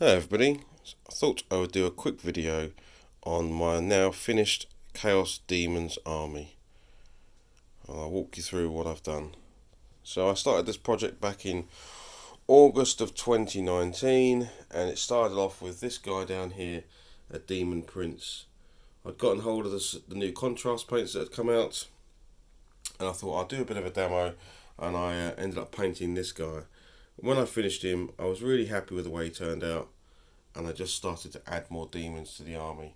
Hey everybody, I thought I would do a quick video on my now finished Chaos Demons army. I'll walk you through what I've done. So I started this project back in August of 2019 and it started off with this guy down here, a Demon Prince. I'd gotten hold of the new contrast paints that had come out and I thought I'd do a bit of a demo, and I ended up painting this guy. When I finished him, I was really happy with the way he turned out, and I just started to add more demons to the army.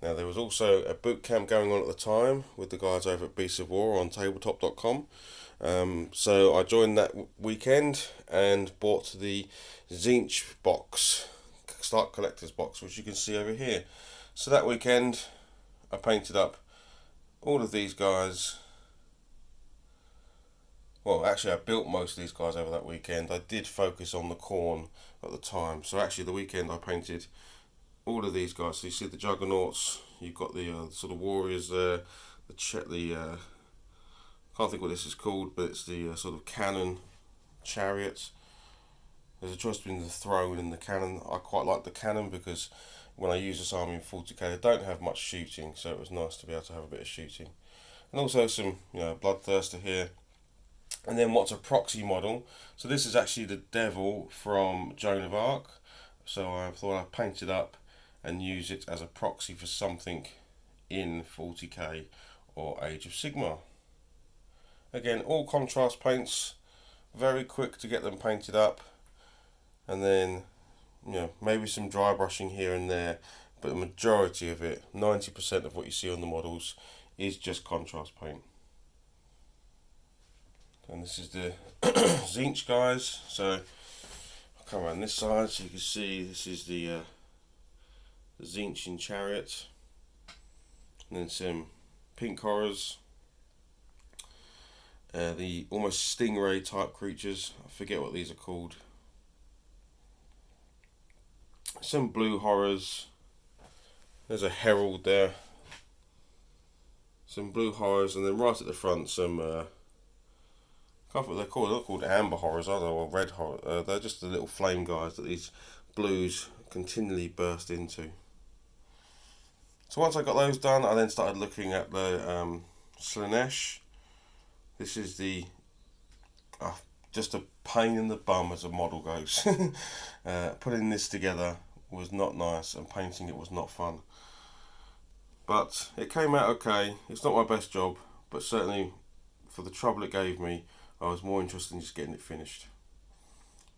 Now there was also a boot camp going on at the time with the guys over at Beasts of War on tabletop.com. So I joined that weekend and bought the Tzeentch box, Start Collector's box, which you can see over here. So that weekend I painted up all of these guys. Well, actually I built most of these guys over that weekend. I did focus on the Khorne at the time. So actually the weekend I painted all of these guys. So you see the Juggernauts, you've got the sort of warriors there, can't think what this is called, but it's the sort of cannon chariots. There's a choice between the throne and the cannon. I quite like the cannon because when I use this army in 40k, I don't have much shooting, so it was nice to be able to have a bit of shooting. And also some, bloodthirster here. And then what's a proxy model? So this is actually the devil from Joan of Arc. So I thought I'd paint it up and use it as a proxy for something in 40k or Age of Sigmar. Again, all contrast paints, very quick to get them painted up, and then maybe some dry brushing here and there, but the majority of it, 90% of what you see on the models, is just contrast paint. And this is the Tzeentch guys. So I'll come around this side so you can see this is the Tzeentch in chariot, and then some pink horrors, the almost stingray type creatures. I forget what these are called. Some blue horrors. There's a herald there. Some blue horrors, and then right at the front some. I can't think what they're called. They're not called amber horrors, are they? Or red horror. They're just the little flame guys that these blues continually burst into. So once I got those done, I then started looking at the Slaanesh. This is the just a pain in the bum as a model goes. Putting this together was not nice, and painting it was not fun. But it came out okay. It's not my best job, but certainly for the trouble it gave me, I was more interested in just getting it finished.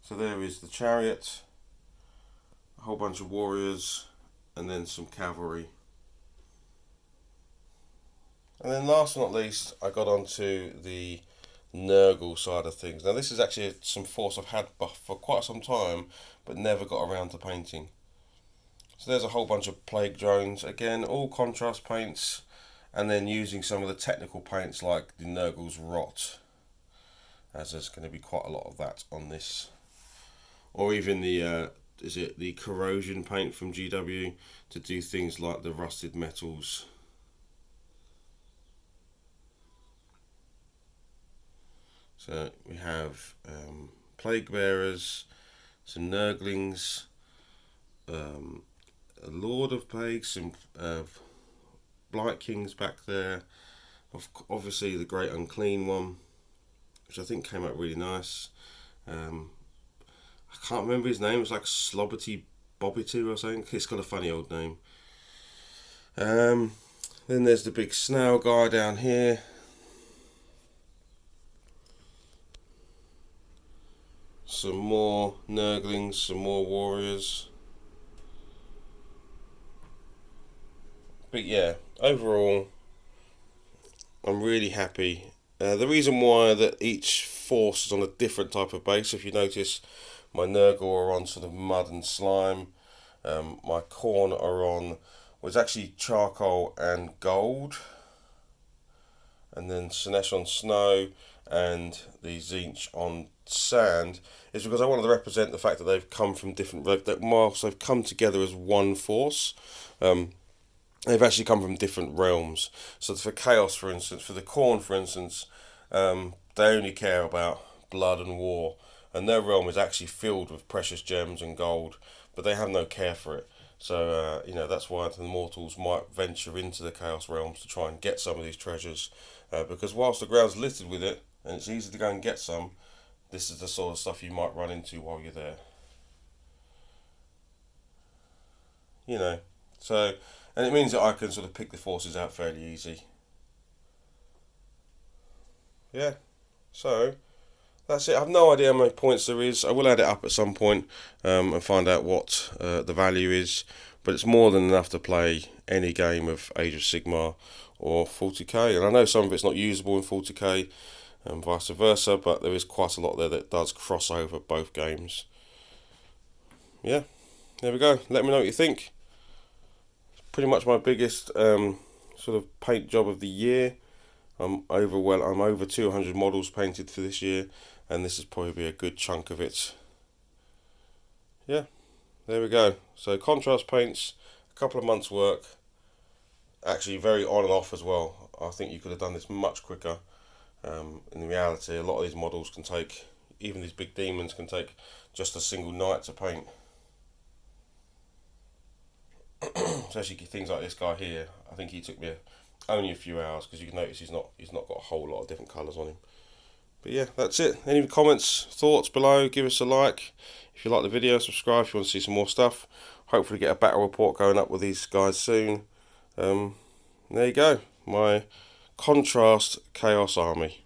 So there is the chariot, a whole bunch of warriors, and then some cavalry. And then last but not least, I got onto the Nergal side of things. Now this is actually some force I've had for quite some time, but never got around to painting. So there's a whole bunch of plague drones, again all contrast paints, and then using some of the technical paints like the Nergal's Rot, as there's going to be quite a lot of that on this. Or even the the corrosion paint from GW to do things like the rusted metals. So we have plague bearers, some Nurglings, a Lord of Plagues, some Blight Kings back there, obviously the Great Unclean one, which I think came out really nice. I can't remember his name, it's like Slobberty Bobbitu or something, it's got a funny old name. Then there's the big snail guy down here. Some more Nurglings, some more warriors. But yeah, overall, I'm really happy. The reason why that each force is on a different type of base, if you notice, my Nergal are on sort of mud and slime. My Khorne are on, was actually charcoal and gold. And then Slaanesh on snow, and the Tzeentch on sand, is because I wanted to represent the fact that they've come from different, whilst they've come together as one force, they've actually come from different realms. So for Chaos, for instance, for the Khorne, for instance, they only care about blood and war, and their realm is actually filled with precious gems and gold, but they have no care for it. So, that's why the mortals might venture into the Chaos realms to try and get some of these treasures. Because whilst the ground's littered with it, and it's easy to go and get some, this is the sort of stuff you might run into while you're there. So, and it means that I can sort of pick the forces out fairly easy. Yeah, so that's it. I have no idea how many points there is. I will add it up at some point and find out what the value is. But it's more than enough to play any game of Age of Sigmar or 40k. And I know some of it's not usable in 40k and vice versa, but there is quite a lot there that does cross over both games. Yeah, there we go. Let me know what you think. Pretty much my biggest sort of paint job of the year. I'm over 200 models painted for this year, and this is probably a good chunk of it. Yeah, there we go. So contrast paints, a couple of months work. Actually very on and off as well. I think you could have done this much quicker. In reality, a lot of these models can take, even these big demons can take just a single night to paint. Especially things like this guy here. I think he took me only a few hours, because you can notice he's not got a whole lot of different colours on him. But yeah, that's it. Any comments, thoughts below? Give us a like. If you like the video, subscribe if you want to see some more stuff. Hopefully get a battle report going up with these guys soon. There you go. My contrast chaos army.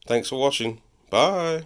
Thanks for watching. Bye.